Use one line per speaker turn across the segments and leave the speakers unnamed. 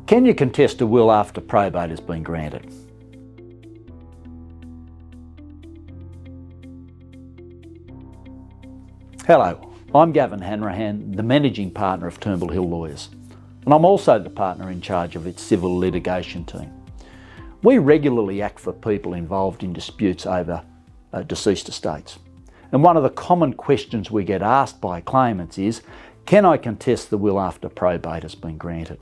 Can you contest a will after probate has been granted? Hello, I'm Gavin Hanrahan, the Managing Partner of Turnbull Hill Lawyers, and I'm also the partner in charge of its civil litigation team. We regularly act for people involved in disputes over deceased estates. And one of the common questions we get asked by claimants is, can I contest the will after probate has been granted?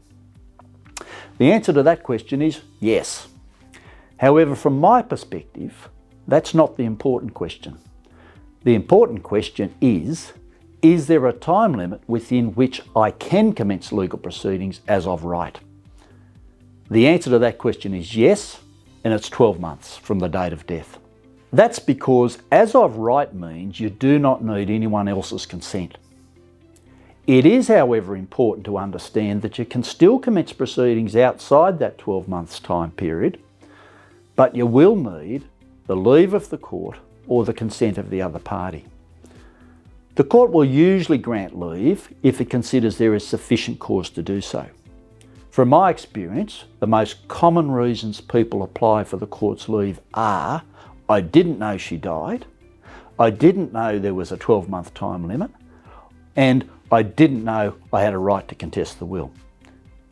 The answer to that question is yes. However, from my perspective, that's not the important question. The important question is there a time limit within which I can commence legal proceedings as of right? The answer to that question is yes, and it's 12 months from the date of death. That's because as of right means you do not need anyone else's consent. It is, however, important to understand that you can still commence proceedings outside that 12 months time period, but you will need the leave of the court or the consent of the other party. The court will usually grant leave if it considers there is sufficient cause to do so. From my experience, the most common reasons people apply for the court's leave are, I didn't know she died, I didn't know there was a 12-month time limit, and I didn't know I had a right to contest the will.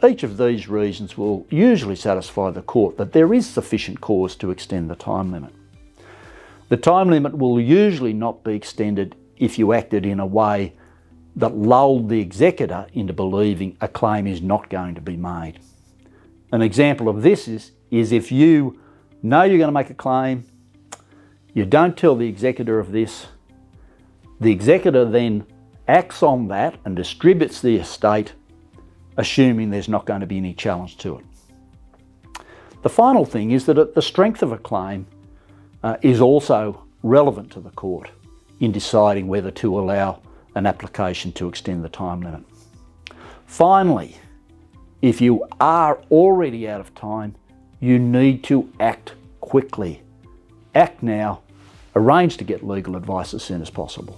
Each of these reasons will usually satisfy the court that there is sufficient cause to extend the time limit. The time limit will usually not be extended if you acted in a way that lulled the executor into believing a claim is not going to be made. An example of this is if you know you're going to make a claim, you don't tell the executor of this, the executor then acts on that and distributes the estate, assuming there's not going to be any challenge to it. The final thing is that the strength of a claim is also relevant to the court in deciding whether to allow an application to extend the time limit. Finally, if you are already out of time, you need to act quickly. Act now, arrange to get legal advice as soon as possible.